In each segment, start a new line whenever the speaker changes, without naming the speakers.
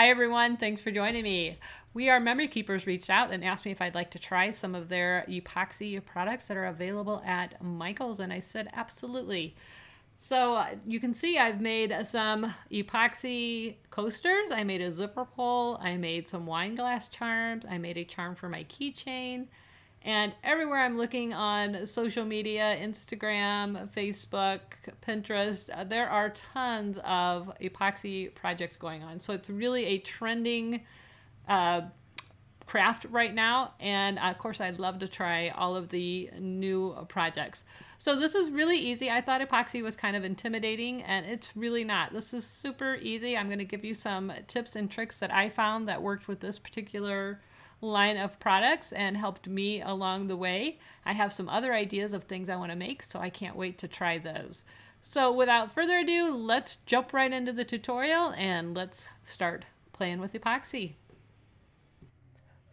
Hi everyone, thanks for joining me. We Are Memory Keepers reached out and asked me if I'd like to try some of their epoxy products that are available at Michael's, and I said absolutely. So you can see I've made some epoxy coasters. I made a zipper pull. I made some wine glass charms. I made a charm for my keychain. And everywhere I'm looking on social media, Instagram, Facebook, Pinterest, there are tons of epoxy projects going on. So it's really a trending craft right now, and of course I'd love to try all of the new projects. So this is really easy. I thought epoxy was kind of intimidating, and it's really not. This is super easy. I'm going to give you some tips and tricks that I found that worked with this particular line of products and helped me along the way. I have some other ideas of things I want to make, so I can't wait to try those. So without further ado, let's jump right into the tutorial and let's start playing with epoxy.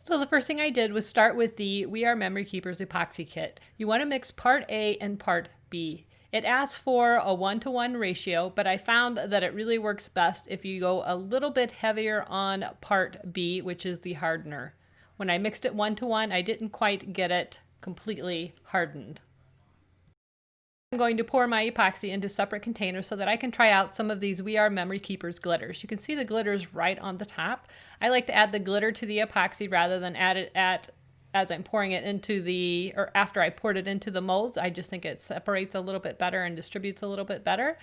So the first thing I did was start with the We Are Memory Keepers epoxy kit. You want to mix part A and part B. It asks for a 1-to-1 ratio, but I found that it really works best if you go a little bit heavier on part B, which is the hardener. When I mixed it 1-to-1, I didn't quite get it completely hardened. I'm going to pour my epoxy into separate containers so that I can try out some of these We Are Memory Keepers glitters. You can see the glitters right on the top. I like to add the glitter to the epoxy rather than add it as I'm pouring it into or after I poured it into the molds. I just think it separates a little bit better and distributes a little bit better.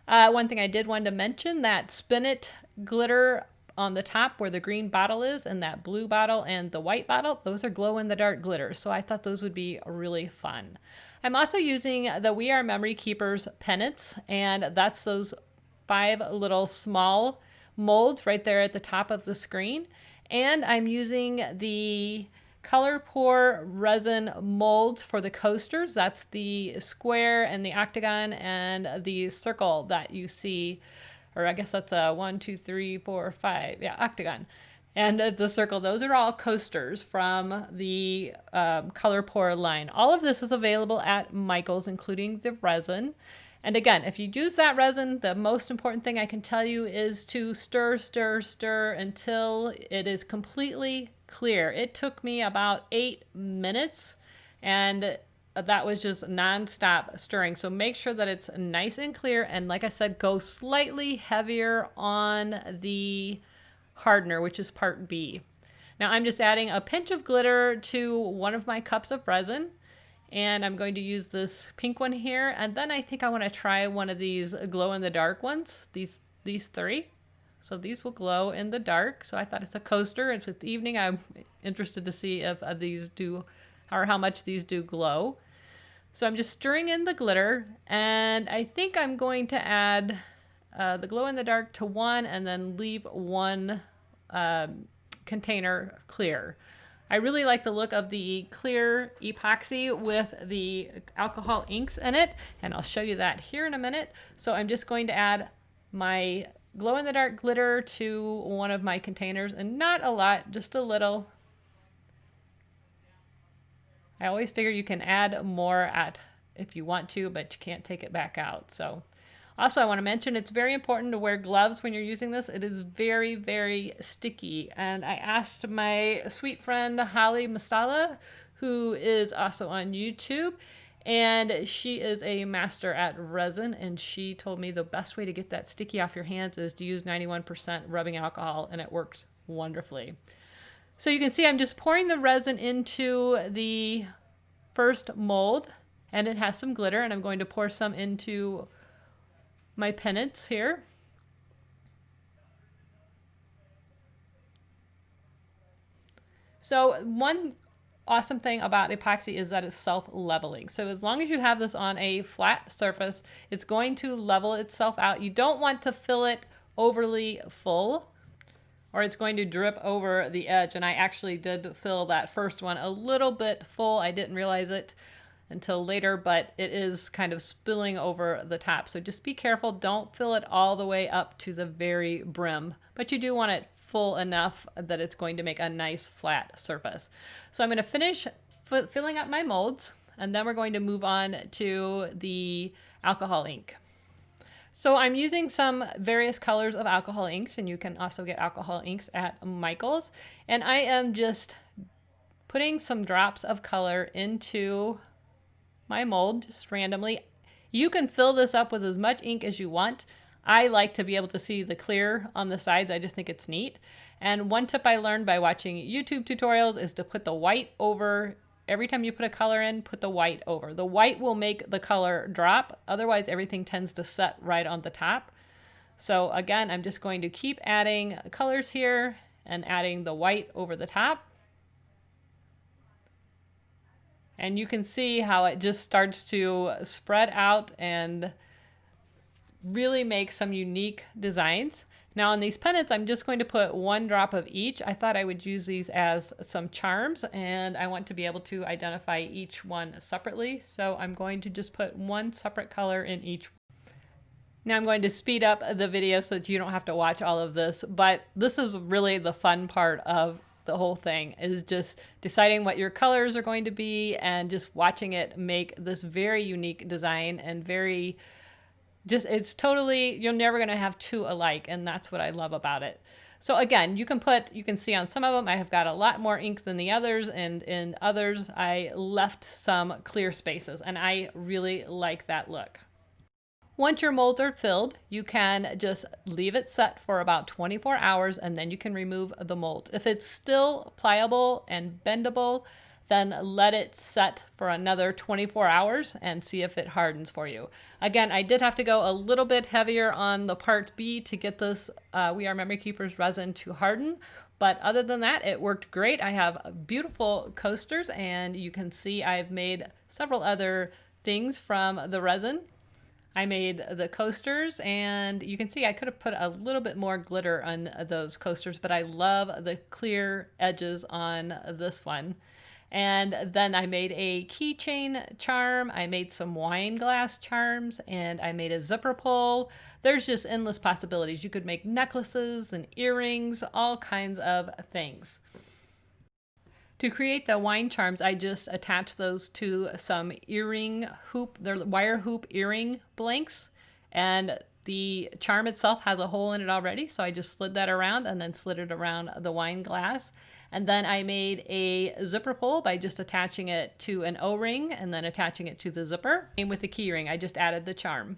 One thing I did want to mention, that Spin It glitter on the top where the green bottle is, and that blue bottle and the white bottle, those are glow-in-the-dark glitters. So I thought those would be really fun. I'm also using the We Are Memory Keepers Pendants, and that's those 5 little small molds right there at the top of the screen. And I'm using the Color Pour resin molds for the coasters. That's the square and the octagon and the circle that you see, or I guess that's a 1, 2, 3, 4, 5, yeah, octagon. And the circle, those are all coasters from the Color Pour line. All of this is available at Michael's, including the resin. And again, if you use that resin, the most important thing I can tell you is to stir, stir, stir until it is completely clear. It took me about 8 minutes, and that was just non-stop stirring. So make sure that it's nice and clear. And like I said, go slightly heavier on the hardener, which is part B. Now I'm just adding a pinch of glitter to one of my cups of resin, and I'm going to use this pink one here, and then I think I want to try one of these glow-in-the-dark ones, these 3. So these will glow in the dark. So I thought it's a coaster. It's evening. I'm interested to see if these do, or how much these do glow. So I'm just stirring in the glitter, and I think I'm going to add the glow-in-the-dark to 1 and then leave 1 container clear. I really like the look of the clear epoxy with the alcohol inks in it, and I'll show you that here in a minute. So I'm just going to add my glow-in-the-dark glitter to one of my containers, and not a lot, just a little. I always figure you can add more if you want to, but you can't take it back out. So also, I want to mention it's very important to wear gloves when you're using this. It is very, very sticky. And I asked my sweet friend Holly Mastala, who is also on YouTube, and she is a master at resin, and she told me the best way to get that sticky off your hands is to use 91% rubbing alcohol, and it works wonderfully. So you can see I'm just pouring the resin into the first mold, and it has some glitter, and I'm going to pour some into my pendants here. So one awesome thing about epoxy is that it's self-leveling. So as long as you have this on a flat surface, it's going to level itself out. You don't want to fill it overly full, or it's going to drip over the edge. And I actually did fill that first one a little bit full. I didn't realize it until later, but it is kind of spilling over the top. So just be careful. Don't fill it all the way up to the very brim, but you do want it full enough that it's going to make a nice flat surface. So I'm going to finish filling up my molds, and then we're going to move on to the alcohol ink. So I'm using some various colors of alcohol inks, and you can also get alcohol inks at Michael's. And I am just putting some drops of color into my mold just randomly. You can fill this up with as much ink as you want. I like to be able to see the clear on the sides. I just think it's neat. And one tip I learned by watching YouTube tutorials is to put the white over. Every time you put a color in, put the white over. The white will make the color drop. Otherwise, everything tends to set right on the top. So again, I'm just going to keep adding colors here and adding the white over the top. And you can see how it just starts to spread out and really make some unique designs. Now on these pendants, I'm just going to put 1 drop of each. I thought I would use these as some charms, and I want to be able to identify each one separately. So I'm going to just put 1 separate color in each. Now I'm going to speed up the video so that you don't have to watch all of this, but this is really the fun part of the whole thing, is just deciding what your colors are going to be and just watching it make this very unique design and very just, it's totally, you're never going to have 2 alike, and that's what I love about it. So again, you can see on some of them I have got a lot more ink than the others, and in others I left some clear spaces, and I really like that look. Once your molds are filled, you can just leave it set for about 24 hours, and then you can remove the mold. If it's still pliable and bendable, then let it set for another 24 hours and see if it hardens for you. Again, I did have to go a little bit heavier on the part B to get this We Are Memory Keepers resin to harden. But other than that, it worked great. I have beautiful coasters, and you can see I've made several other things from the resin. I made the coasters, and you can see I could have put a little bit more glitter on those coasters, but I love the clear edges on this one. And then I made a keychain charm, I made some wine glass charms, and I made a zipper pull. There's just endless possibilities. You could make necklaces and earrings, all kinds of things. To create the wine charms, I just attached those to some earring hoop, they're wire hoop earring blanks, and the charm itself has a hole in it already, so I just slid that around and then slid it around the wine glass. And then I made a zipper pull by just attaching it to an O-ring and then attaching it to the zipper. Same with the key ring, I just added the charm.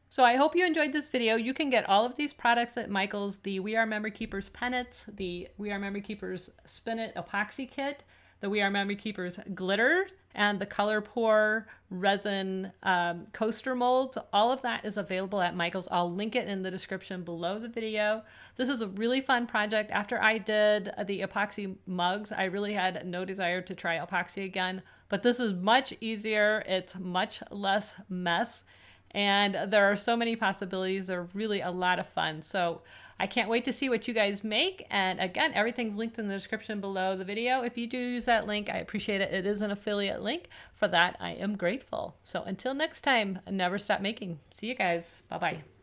So I hope you enjoyed this video. You can get all of these products at Michael's, the We Are Memory Keepers Pendants, the We Are Memory Keepers Spin It Epoxy Kit, the We Are Memory Keepers Glitter, and the Color Pour Resin Coaster Molds. All of that is available at Michael's. I'll link it in the description below the video. This is a really fun project. After I did the epoxy mugs, I really had no desire to try epoxy again, but this is much easier. It's much less mess, and there are so many possibilities. They're really a lot of fun. So I can't wait to see what you guys make. And again, everything's linked in the description below the video. If you do use that link, I appreciate it. It is an affiliate link. For that, I am grateful. So until next time, never stop making. See you guys. Bye-bye.